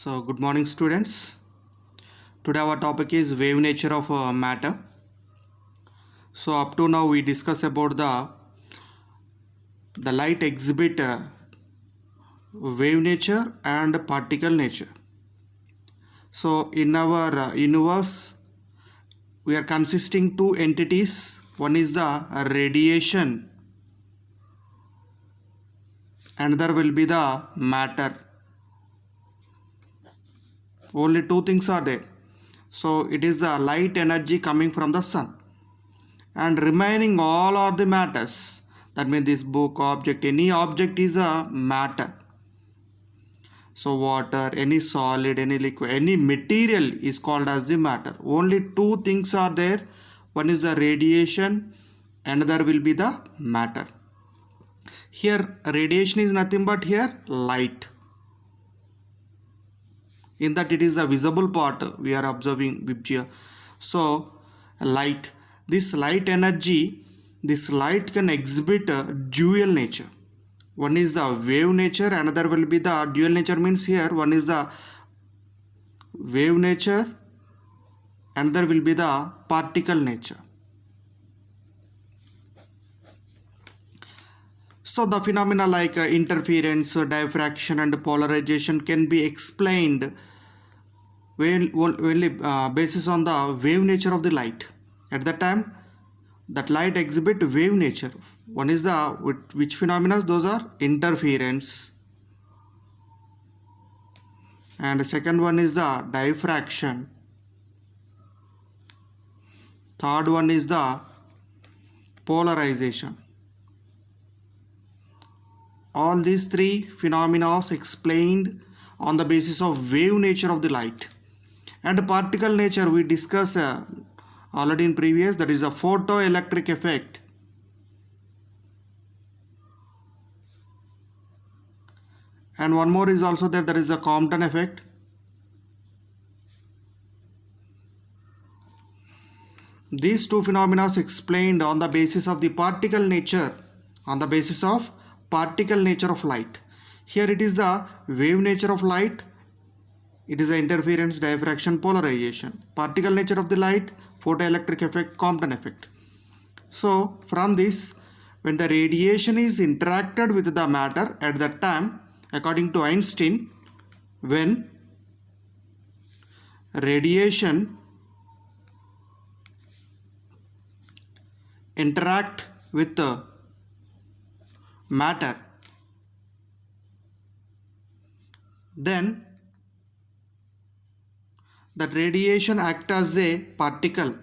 So, good morning, students. Today, our topic is wave nature of matter. So, up to now, we discuss about the light exhibit wave nature and particle nature. So, in our universe, we are consisting two entities. One is the radiation, another will be the matter. Only two things are there. So, it is the light energy coming from the sun, and remaining all are the matters. That means this book, object, any object is a matter. So water, any solid, any liquid, any material is called as the matter. Only two things are there. One is the radiation, another will be the matter. Here radiation is nothing but here light. In that it is the visible part we are observing here. So light, this light energy, this light can exhibit a dual nature. One is the wave nature, another will be the dual nature. Means here one is the wave nature, another will be the particle nature. So the phenomena like interference, diffraction and polarization can be explained only basis on the wave nature of the light. At that time that light exhibit wave nature. One is the which phenomena? Those are interference, and the second one is the diffraction. Third one is the polarization. All these three phenomena are explained on the basis of wave nature of the light. And particle nature we discussed already in previous, that is a photoelectric effect. And one more is also there, that is the Compton effect. These two phenomena are explained on the basis of the particle nature, on the basis of particle nature of light. Here it is the wave nature of light, it is the interference, diffraction, polarization. Particle nature of the light, photoelectric effect, Compton effect. So from this, when the radiation is interacted with the matter, at that time, according to Einstein, when radiation interact with the matter, then that radiation act as a particle.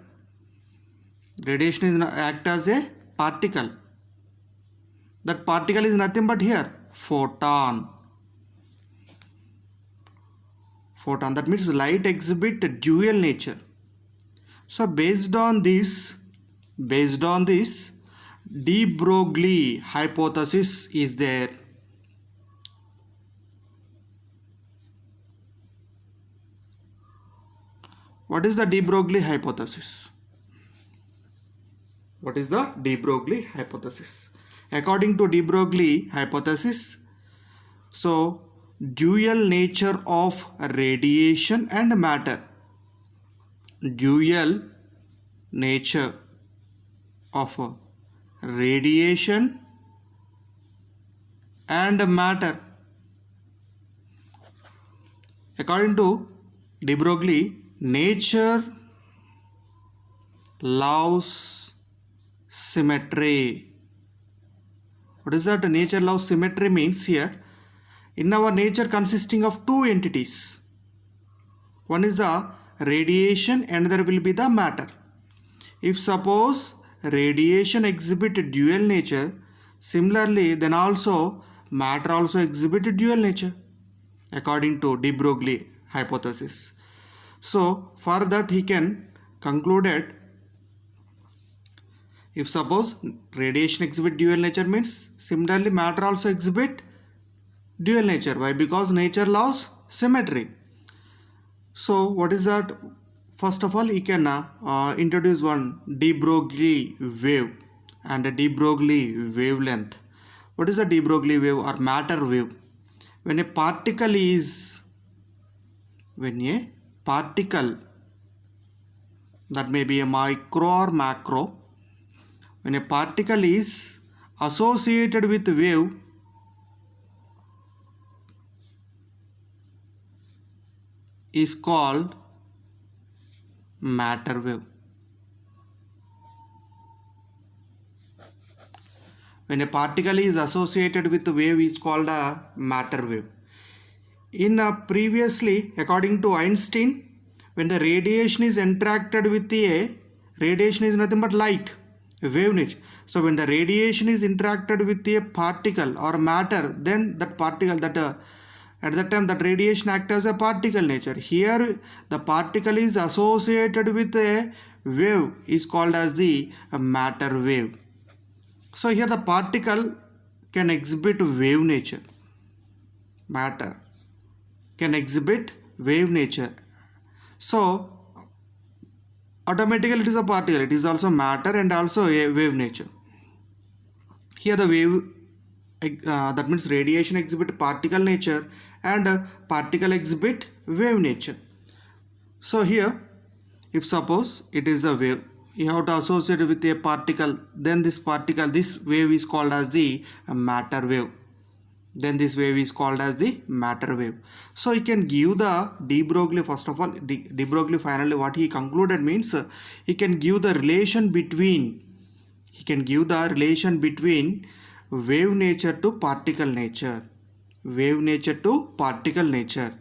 Radiation is act as a particle. That particle is nothing but here photon. Photon, that means light exhibit dual nature. So based on this de Broglie hypothesis is there. What is the de Broglie hypothesis? What is the de Broglie hypothesis? According to de Broglie hypothesis, so dual nature of radiation and matter. Dual nature of radiation and matter. According to de Broglie, nature loves symmetry. What is that? Nature loves symmetry means here, in our nature consisting of two entities. One is the radiation, another will be the matter. If suppose radiation exhibit dual nature, similarly then also matter also exhibit dual nature according to de Broglie hypothesis. So for that he can concluded, if suppose radiation exhibit dual nature means similarly matter also exhibit dual nature. Why? Because nature loves symmetry. So what is that? First of all, he can introduce one de Broglie wave and a de Broglie wavelength. What is a de Broglie wave or matter wave? When a particle is when a particle, that may be a micro or macro, when a particle is associated with wave, is called matter wave. When a particle is associated with a wave is called a matter wave. Previously, according to Einstein, when the radiation is interacted with radiation is nothing but light, wave nature. So when the radiation is interacted with a particle or matter, then that particle, at that time that radiation acts as a particle nature. Here the particle is associated with a wave is called as the matter wave. So here the particle can exhibit wave nature. Matter can exhibit wave nature. So automatically it is a particle. It is also matter and also a wave nature. Here the wave, that means radiation exhibit particle nature and particle exhibit wave nature. So here, if suppose it is a wave, you have to associate with a particle, then this wave is called as the matter wave. Then this wave is called as the matter wave. So you can give the de Broglie, first of all, de Broglie finally what he concluded means he can give the relation between wave nature to particle nature. Wave nature to particle nature.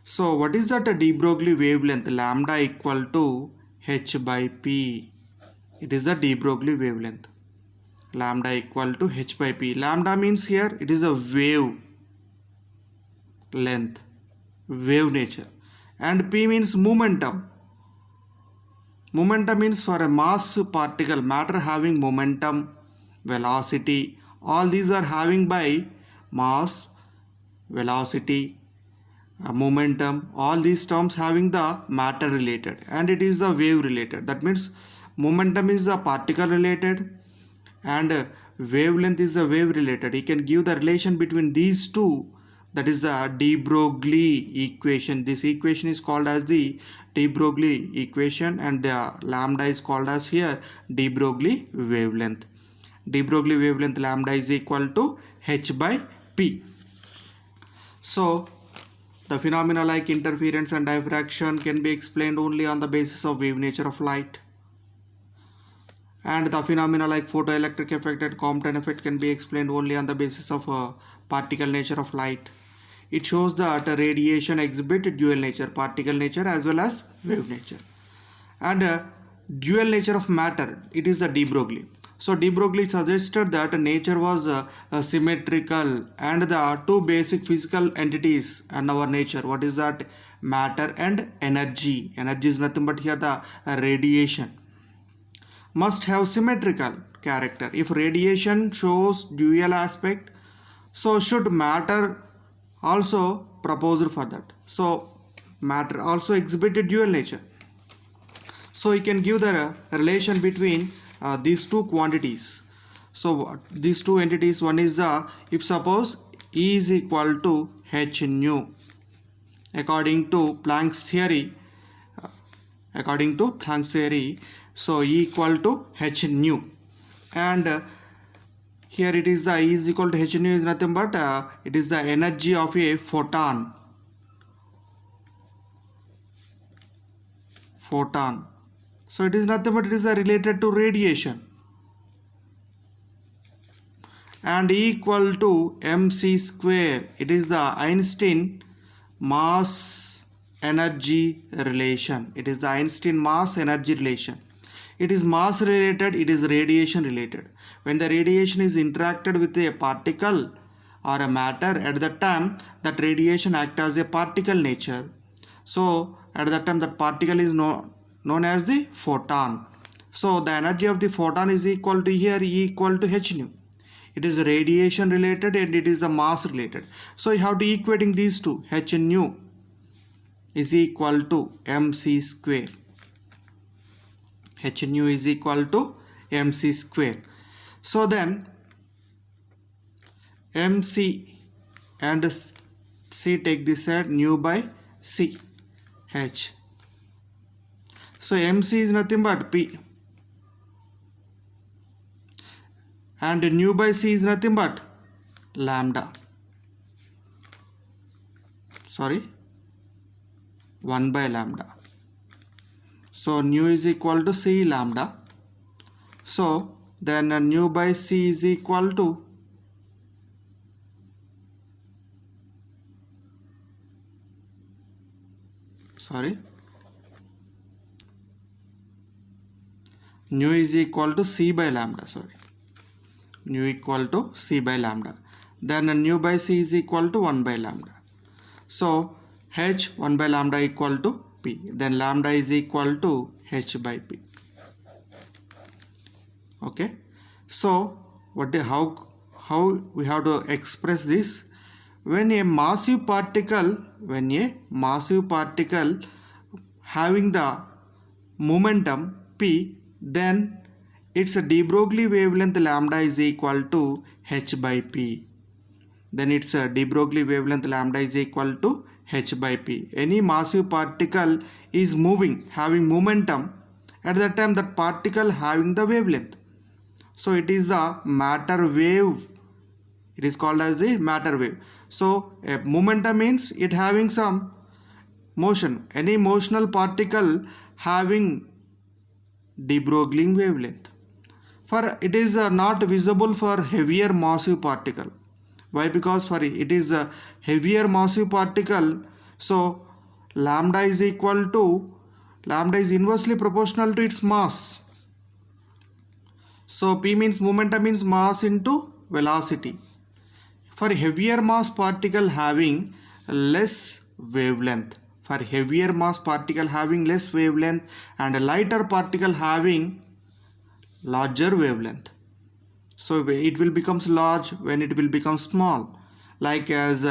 So what is that de Broglie wavelength? Lambda equal to h by p. It is the de Broglie wavelength. Lambda equal to h by p. Lambda means here it is a wave length, wave nature, and p means momentum. Momentum means for a mass particle, matter having momentum, velocity, all these are having by mass, velocity, momentum, all these terms having the matter related, and it is the wave related. That means momentum is the particle related and wavelength is the wave related. He can give the relation between these two, that is the de Broglie equation. This equation is called as the de Broglie equation, and the lambda is called as here de Broglie wavelength. De Broglie wavelength lambda is equal to h by p. So the phenomena like interference and diffraction can be explained only on the basis of wave nature of light. And the phenomena like photoelectric effect and Compton effect can be explained only on the basis of particle nature of light. It shows that radiation exhibit dual nature, particle nature as well as wave nature. And dual nature of matter, it is the de Broglie. So de Broglie suggested that nature was symmetrical, and the two basic physical entities in our nature, what is that? Matter and energy. Energy is nothing but here the radiation, must have symmetrical character. If radiation shows dual aspect, so should matter also proposed for that. So matter also exhibited dual nature. So you can give the relation between these two quantities. So these two entities, one is if suppose E is equal to h nu, according to Planck's theory, so E equal to h nu, and here it is the E is equal to h nu is nothing but it is the energy of a photon. So it is nothing but it is related to radiation, and E equal to mc square. It is the Einstein mass energy relation. It is the Einstein mass energy relation. It is mass related, it is radiation related. When the radiation is interacted with a particle or a matter, at that time that radiation acts as a particle nature. So at that time that particle is known as the photon. So the energy of the photon is equal to here E equal to h nu. It is radiation related and it is the mass related. So you have to equating these two. H nu is equal to mc square. H nu is equal to mc square. So then mc and c take this side, nu by c, h. So mc is nothing but p, and nu by c is nothing but lambda. Sorry, 1 by lambda. So nu is equal to c lambda. So then nu by c is equal to nu is equal to c by lambda. Nu equal to c by lambda. Then nu by c is equal to 1 by lambda. So h 1 by lambda equal to p. Then lambda is equal to h by p. Okay. So how we have to express this? When a massive particle having the momentum p, then its de Broglie wavelength lambda is equal to h by p. Then its de Broglie wavelength lambda is equal to h by p. Any massive particle is moving, having momentum. At that time, that particle having the wavelength. So it is the matter wave. It is called as the matter wave. So a momentum means it having some motion. Any motional particle having de Broglie wavelength. For it is not visible for heavier massive particle. Why? Because for it is a heavier massive particle, so lambda is inversely proportional to its mass. So p means momentum means mass into velocity. For heavier mass particle having less wavelength, and a lighter particle having larger wavelength. So it will become large when it will become small. Like as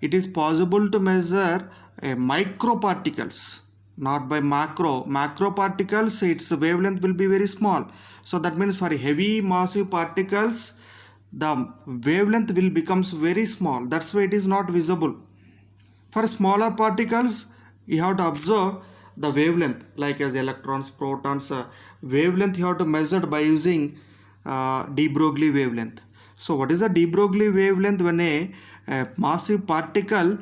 it is possible to measure micro particles, not by macro. Macro particles, its wavelength will be very small. So that means for heavy massive particles, the wavelength will becomes very small. That's why it is not visible. For smaller particles, you have to observe the wavelength, like as electrons, protons, wavelength you have to measure by using de Broglie wavelength. So what is the de Broglie wavelength? When a massive particle,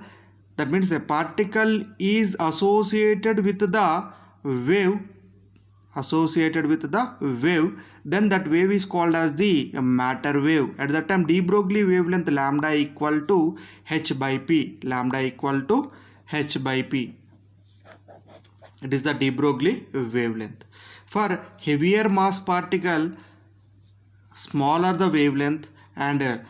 that means a particle is associated with the wave, then that wave is called as the matter wave. At that time, de Broglie wavelength lambda equal to h by p. It is the de Broglie wavelength. For heavier mass particle, smaller the wavelength, and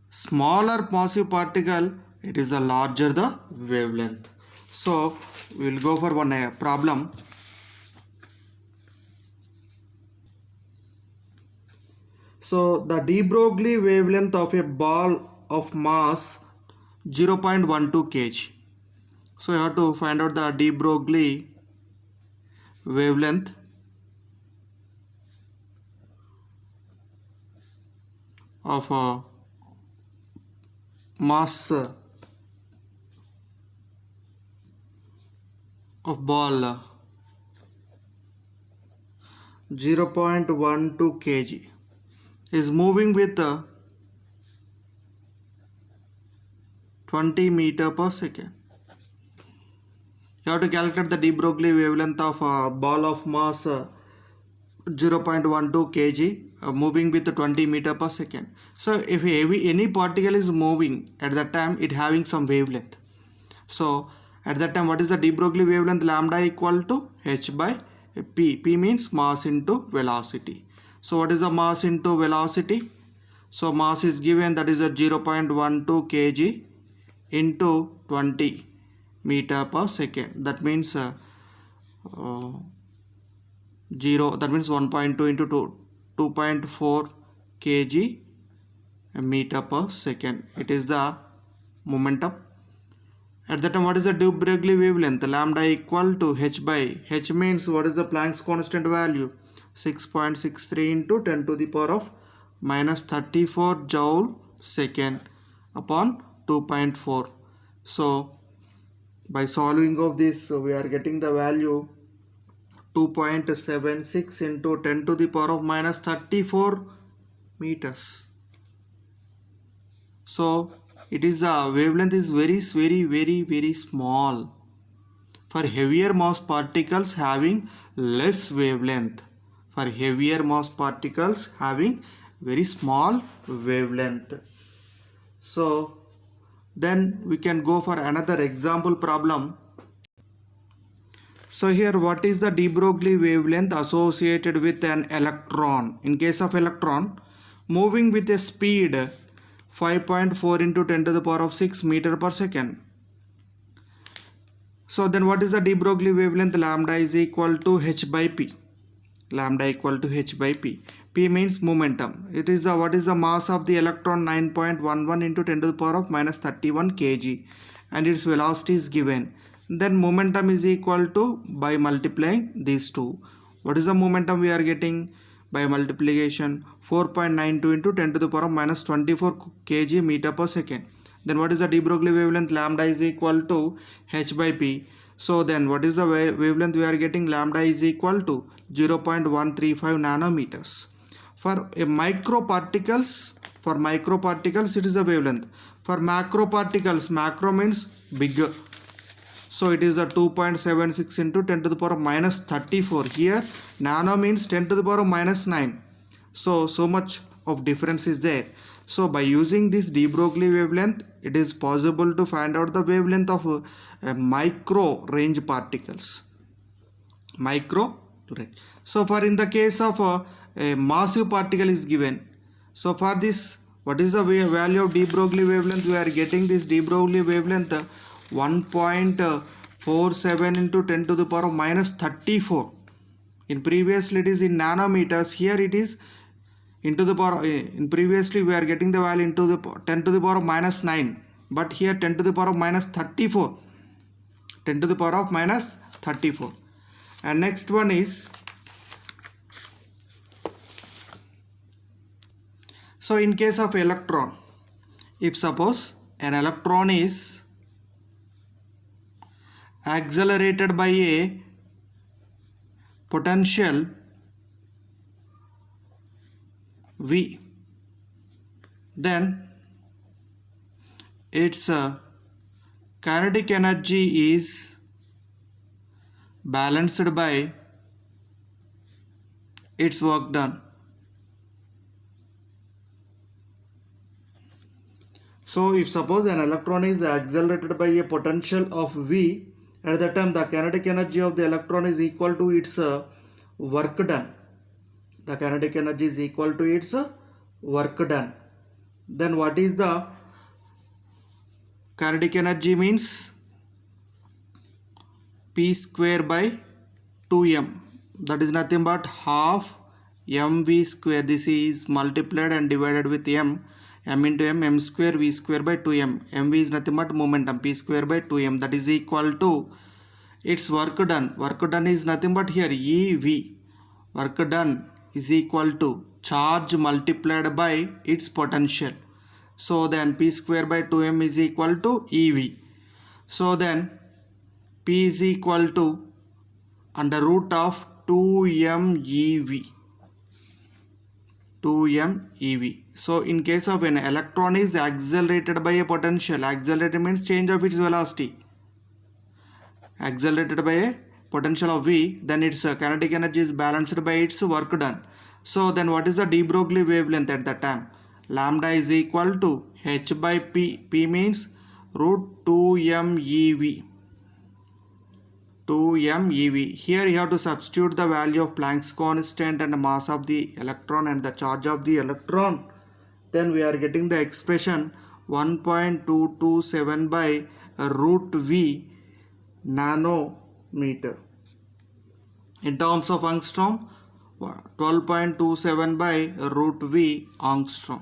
smaller massive particle, it is the larger the wavelength. So we will go for one problem. So the de Broglie wavelength of a ball of mass 0.12 kg. So you have to find out the de Broglie wavelength of a mass of ball 0.12 kg is moving with 20 meter per second. You have to calculate the de Broglie wavelength of a ball of mass 0.12 kg moving with 20 meter per second. So if any particle is moving, at that time it having some wavelength. So at that time, what is the de Broglie wavelength? Lambda equal to h by p. P means mass into velocity. So what is the mass into velocity? So mass is given, that is a 0.12 kg into 20 meter per second. That means 0, that means 1.2 into 2.4 kg meter per second. It is the momentum. At that time, what is the de Broglie wavelength? Lambda equal to h by h means what is the Planck's constant value? 6.63 into 10 to the power of minus 34 joule second upon 2.4. So By solving of this, we are getting the value 2.76 into 10 to the power of minus 34 meters. So it is the wavelength is very small. For heavier mass particles having less wavelength. For heavier mass particles having very small wavelength. So then we can go for another example problem. So here, what is the de Broglie wavelength associated with an electron? In case of electron, moving with a speed 5.4 into 10 to the power of 6 meter per second. So then what is the de Broglie wavelength? Lambda is equal to h by p. Lambda equal to h by p. P means momentum. It is the, what is the mass of the electron? 9.11 into 10 to the power of minus 31 kg, and its velocity is given. Then momentum is equal to, by multiplying these two, what is the momentum we are getting? By multiplication 4.92 into 10 to the power of minus 24 kg meter per second. Then what is the de Broglie wavelength? Lambda is equal to h by p. So then what is the wavelength we are getting? Lambda is equal to 0.135 nanometers. For microparticles, it is the wavelength. For macroparticles, macro means bigger. So it is a 2.76 into 10 to the power of minus 34. Here nano means 10 to the power of minus 9. So much of difference is there. So by using this de Broglie wavelength, it is possible to find out the wavelength of micro range particles. Micro range. So for in the case of a massive particle is given. So for this, what is the value of de Broglie wavelength? We are getting this de Broglie wavelength 1.47 into 10 to the power of minus 34. In previously it is in nanometers. Here it is into the power. In previously we are getting the value into the 10 to the power of minus 9. But here 10 to the power of minus 34. 10 to the power of minus 34. And next one is, so in case of electron, if suppose an electron is accelerated by a potential V, then its kinetic energy is balanced by its work done. So if suppose an electron is accelerated by a potential of V, at that time the kinetic energy of the electron is equal to its work done. The kinetic energy is equal to its work done. Then what is the kinetic energy? Means P square by 2m. That is nothing but half mv square. This is multiplied and divided with m. M into m square v square by 2m. mv is nothing but momentum, p square by 2m. That is equal to its work done. Work done is nothing but here ev. Work done is equal to charge multiplied by its potential. So then p square by 2m is equal to ev. So then p is equal to under root of 2m ev. 2m ev. So in case of an electron is accelerated by a potential, accelerated means change of its velocity, accelerated by a potential of v, then its kinetic energy is balanced by its work done. So then what is the de Broglie wavelength at that time? Lambda is equal to h by p. P means root 2m ev. 2m ev. Here you have to substitute the value of Planck's constant and the mass of the electron and the charge of the electron. Then we are getting the expression 1.227 by root v nanometer. In terms of angstrom, 12.27 by root v angstrom.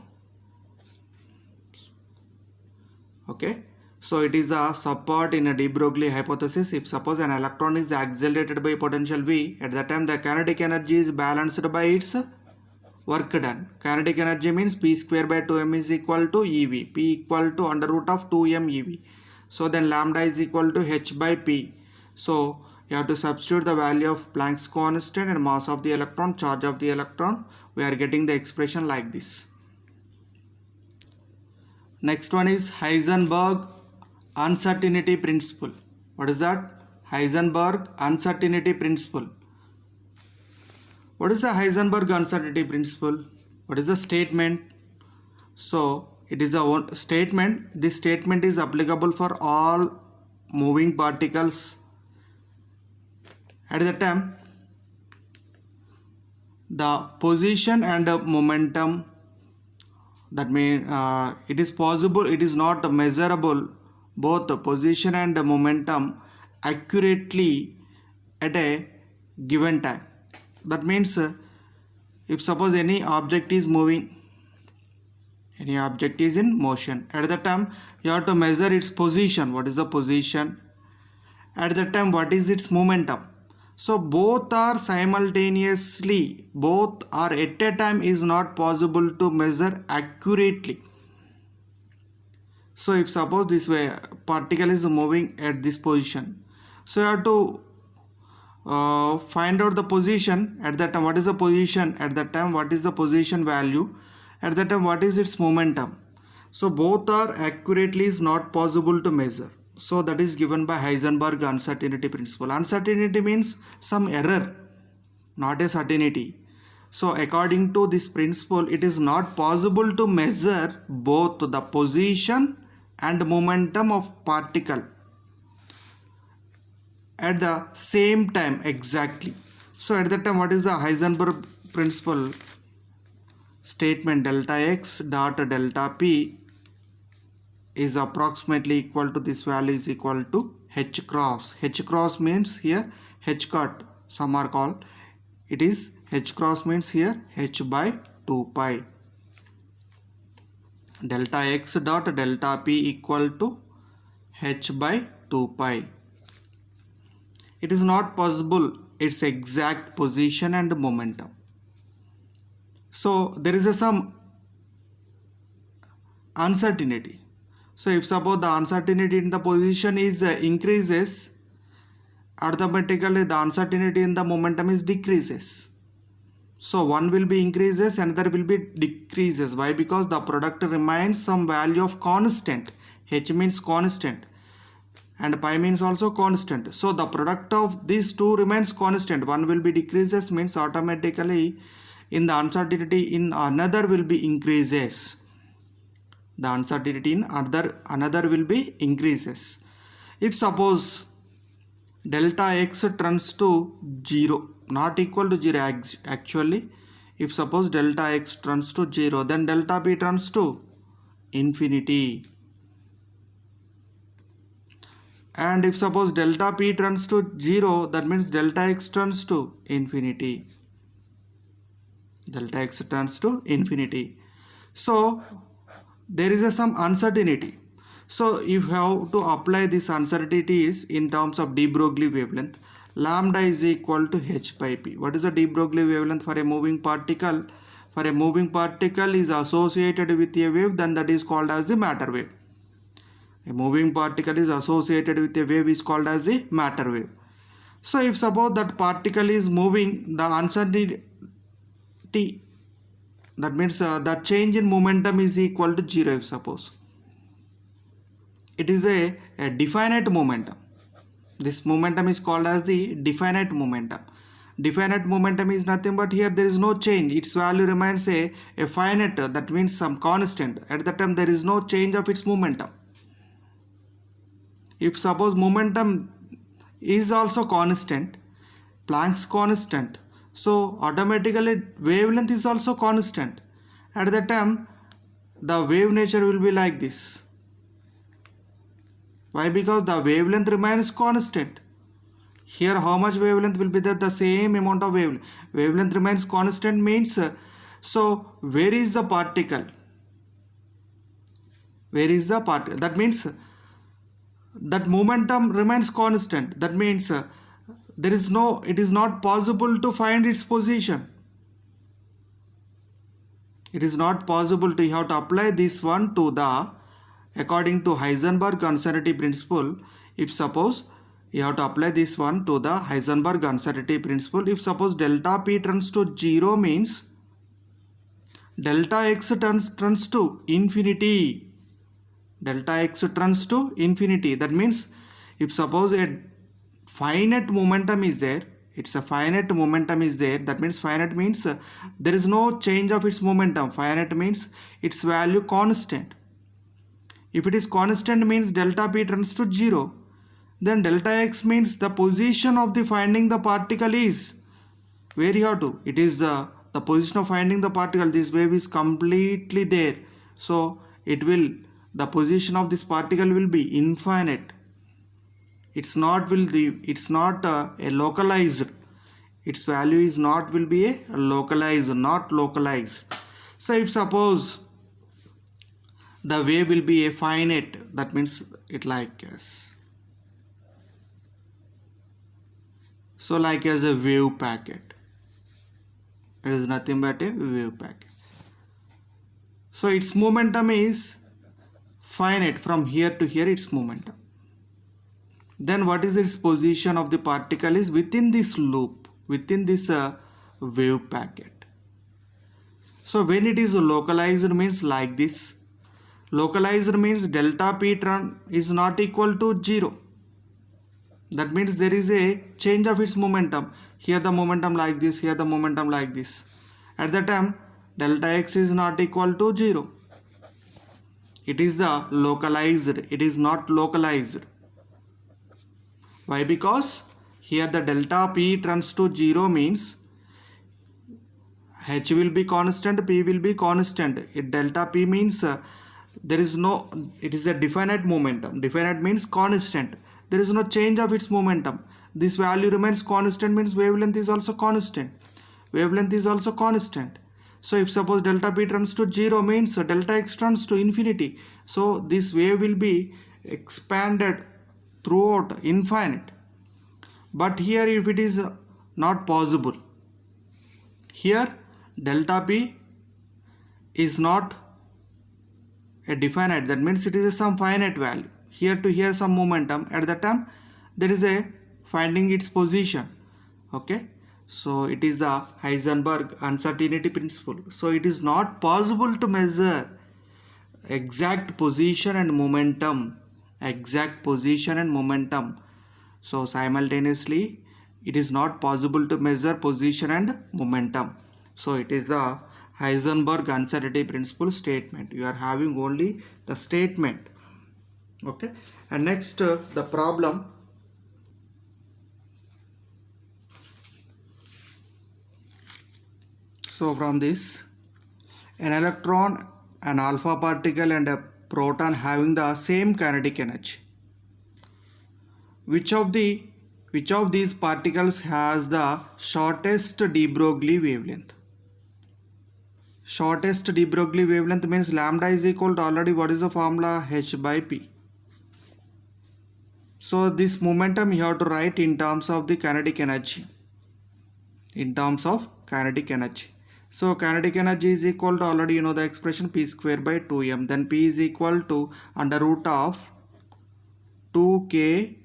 Okay. So it is the subpart in a de Broglie hypothesis. If suppose an electron is accelerated by potential V, at that time the kinetic energy is balanced by its work done. Kinetic energy means P square by 2m is equal to ev. P equal to under root of 2m ev. So then lambda is equal to h by p. So you have to substitute the value of Planck's constant and mass of the electron, charge of the electron. We are getting the expression like this. Next one is Heisenberg uncertainty principle. What is that? Heisenberg uncertainty principle. What is the Heisenberg uncertainty principle? What is the statement? So it is a statement. This statement is applicable for all moving particles. At the time, the position and the momentum, that means it is possible, it is not measurable, both the position and the momentum accurately at a given time. That means if suppose any object is moving, any object is in motion, at that time you have to measure its position. What is the position? At that time, what is its momentum? So both are simultaneously, both are at a time is not possible to measure accurately. So if suppose this way particle is moving at this position, so you have to find out the position at that time. What is the position at that time? What is the position value at that time? What is its momentum? So both are accurately is not possible to measure. So that is given by Heisenberg uncertainty principle. Uncertainty means some error, not a certainty. So according to this principle, it is not possible to measure both the position and momentum of particle at the same time exactly. So at that time, what is the Heisenberg principle statement? Delta x dot delta p is approximately equal to, this value is equal to h cross. H cross means here h cut, some are called, it is h cross means here h by 2 pi. Delta x dot delta p equal to h by 2 pi. It is not possible its exact position and momentum. So there is some uncertainty. So if suppose the uncertainty in the position is increases, automatically the uncertainty in the momentum is decreases. So one will be increases, another will be decreases. Why? Because the product remains some value of constant. H means constant and pi means also constant. So the product of these two remains constant. One will be decreases means automatically in the uncertainty in another will be increases. The uncertainty in another will be increases. If suppose delta x turns to 0, not equal to 0 actually, if suppose delta x turns to 0, then delta p turns to infinity. And if suppose delta p turns to 0, that means delta x turns to infinity. Delta x turns to infinity. So there is some uncertainty. So if you have to apply this uncertainties in terms of de Broglie wavelength, lambda is equal to h by p. What is the de Broglie wavelength for a moving particle? For a moving particle is associated with a wave, then that is called as the matter wave. A moving particle is associated with a wave is called as the matter wave. So if suppose that particle is moving, the uncertainty, that means the change in momentum is equal to 0 if suppose. It is a definite momentum. This momentum is called as the definite momentum. Definite momentum is nothing but here there is no change. Its value remains a finite, that means some constant. At that time there is no change of its momentum. If suppose momentum is also constant, Planck's constant, so automatically wavelength is also constant. At that time the wave nature will be like this. Why? Because the wavelength remains constant. Here how much wavelength will be there? The same amount of wavelength. Wavelength remains constant means, so where is the particle? Where is the particle? That means that momentum remains constant. That means there is no, it is not possible to find its position. It is not possible to, you have to apply this one to the according to Heisenberg uncertainty principle, if suppose you have to apply this one to the Heisenberg uncertainty principle, if suppose delta p turns to 0 means delta x turns to infinity. Delta x turns to infinity. That means if suppose a finite momentum is there, it's a finite momentum is there, that means finite means there is no change of its momentum. Finite means its value constant. If it is constant means delta p turns to 0. Then delta x means the position of the finding the particle is where you have to. It is the position of finding the particle. This wave is completely there. So it will, the position of this particle will be infinite. It's not a localized. Its value is not will be a localized, not localized. So if suppose the wave will be a finite, that means it like as, so like as a wave packet. It is nothing but a wave packet. So its momentum is finite, from here to here its momentum. Then what is its position of the particle is within this loop, within this wave packet. So when it is localized means like this. Localized means delta p is not equal to 0. That means there is a change of its momentum. Here the momentum like this, here the momentum like this. At the time delta x is not equal to 0. It is the localized, it is not localized. Why? Because here the delta p turns to 0 means h will be constant, p will be constant. Delta p means there is no, it is a definite momentum. Definite means constant. There is no change of its momentum. This value remains constant means wavelength is also constant. Wavelength is also constant. So if suppose delta p turns to 0 means delta x turns to infinity. So this wave will be expanded throughout infinite. But here if it is not possible, here delta p is not a definite, that means it is some finite value. Here to here some momentum, at the time there is a finding its position. Okay, so it is the Heisenberg uncertainty principle. So it is not possible to measure exact position and momentum. Exact position and momentum. So simultaneously it is not possible to measure position and momentum. So it is the Heisenberg uncertainty principle statement. You are having only the statement. Okay, and next the problem. So from this, an electron, an alpha particle and a proton having the same kinetic energy. Which of these particles has the shortest de Broglie wavelength? Shortest de Broglie wavelength means lambda is equal to, already what is the formula, h by p. So this momentum you have to write in terms of the kinetic energy. In terms of kinetic energy. So kinetic energy is equal to, already you know the expression, p square by 2m. Then p is equal to under root of 2km.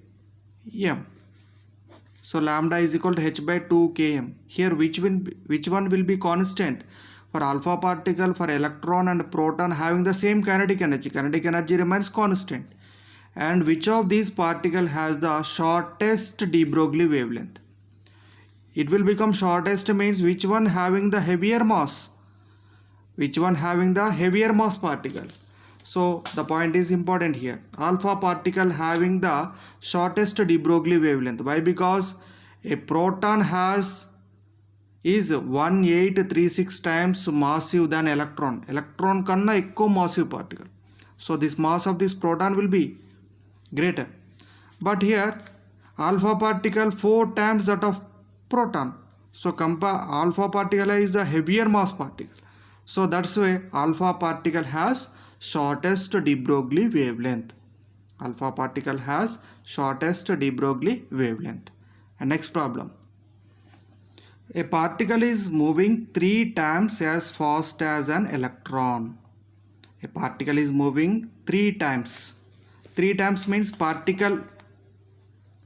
So lambda is equal to h by 2km. Here which one will be constant? For alpha particle, for electron and proton having the same kinetic energy. Kinetic energy remains constant. And which of these particles has the shortest de Broglie wavelength? It will become shortest means which one having the heavier mass? Which one having the heavier mass particle? So the point is important here. Alpha particle having the shortest de Broglie wavelength. Why? Because a proton is 1836 times massive than electron. Electron kanna ekko massive particle. So this mass of this proton will be greater. But here alpha particle 4 times that of proton. So alpha particle is the heavier mass particle. So that's why alpha particle has shortest de Broglie wavelength. Alpha particle has shortest de Broglie wavelength. And next problem. A particle is moving 3 times as fast as an electron. A particle is moving 3 times. 3 times means particle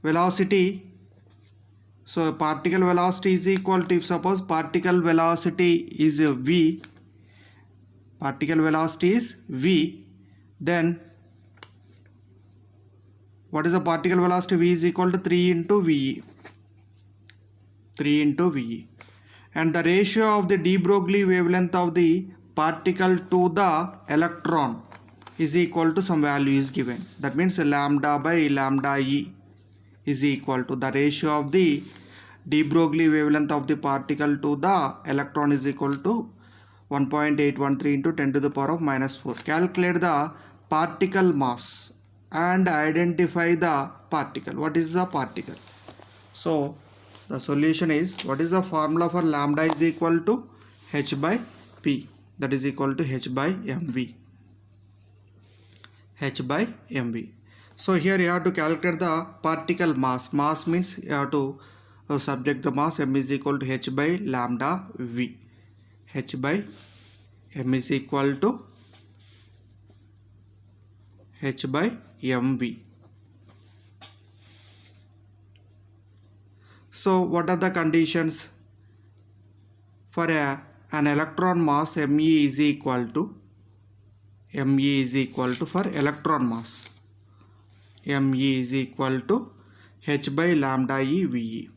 velocity. So particle velocity is equal to, if suppose particle velocity is v, particle velocity is v, then what is the particle velocity? V is equal to 3 into ve. 3 into ve. And the ratio of the de Broglie wavelength of the particle to the electron is equal to some value is given. That means lambda by lambda e is equal to the ratio of the de Broglie wavelength of the particle to the electron is equal to 1.813 into 10 to the power of minus 4. Calculate the particle mass and identify the particle. What is the particle? So the solution is, what is the formula for lambda is equal to h by p, that is equal to h by mv. h by mv. So here you have to calculate the particle mass. Mass means you have to subject the mass. M is equal to h by lambda v. h by m is equal to h by mv. So what are the conditions? For an electron mass, Me is equal to for electron mass, Me is equal to h by lambda e ve.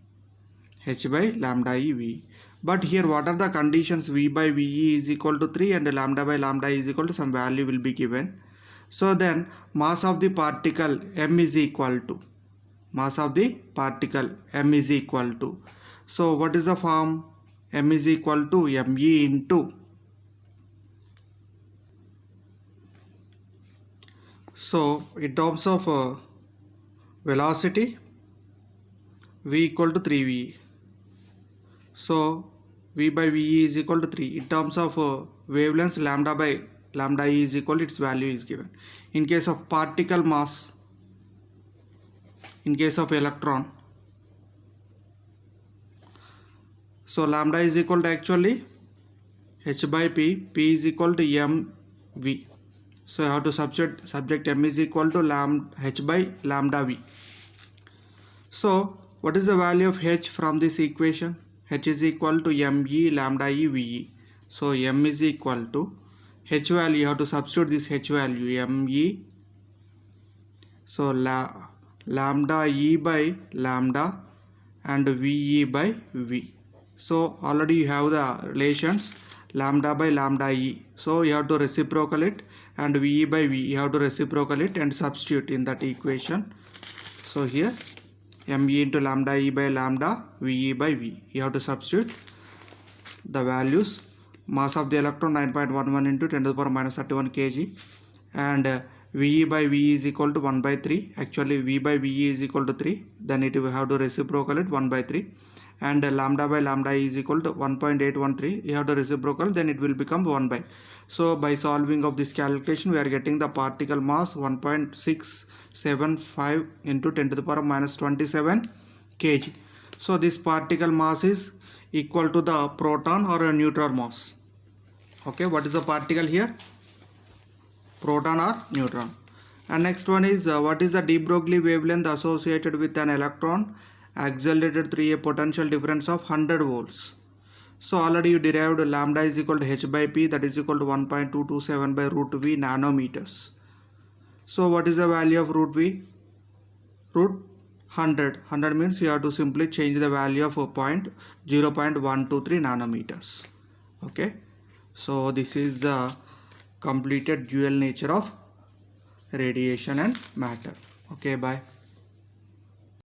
h by lambda e ve. But here what are the conditions? V by ve is equal to 3 and lambda by lambda is equal to some value will be given. So then mass of the particle m is equal to, mass of the particle m is equal to, so what is the form? M is equal to me into, so in terms of velocity, v equal to 3v, so v by ve is equal to 3. In terms of wavelengths, lambda by lambda e is equal to its value is given. In case of particle mass, in case of electron, so lambda is equal to actually h by p, p is equal to mv. So you have to subject m is equal to h by lambda v. So what is the value of h from this equation? H is equal to me lambda e ve. So m is equal to h value, you have to substitute this h value, me, so lambda e by lambda and ve by v. So already you have the relations lambda by lambda e, so you have to reciprocal it, and ve by v you have to reciprocal it and substitute in that equation. So here me into lambda e by lambda, ve by v, you have to substitute the values. Mass of the electron 9.11 into 10 to the power minus 31 kg, and ve by v is equal to 1 by 3. Actually v by ve is equal to 3, then it will have to reciprocal it 1 by 3, and lambda by lambda is equal to 1.813, you have to reciprocal, then it will become 1 by. So by solving of this calculation, we are getting the particle mass 1.675 into 10 to the power minus 27 kg. So this particle mass is equal to the proton or a neutron mass. Okay, what is the particle here? Proton or neutron. And next one is what is the de Broglie wavelength associated with an electron accelerated through a potential difference of 100 volts. So already you derived lambda is equal to h by p, that is equal to 1.227 by root v nanometers. So what is the value of root v? Root 100. 100 means you have to simply change the value of 0.123 nanometers. Okay. So this is the completed dual nature of radiation and matter. Okay, bye.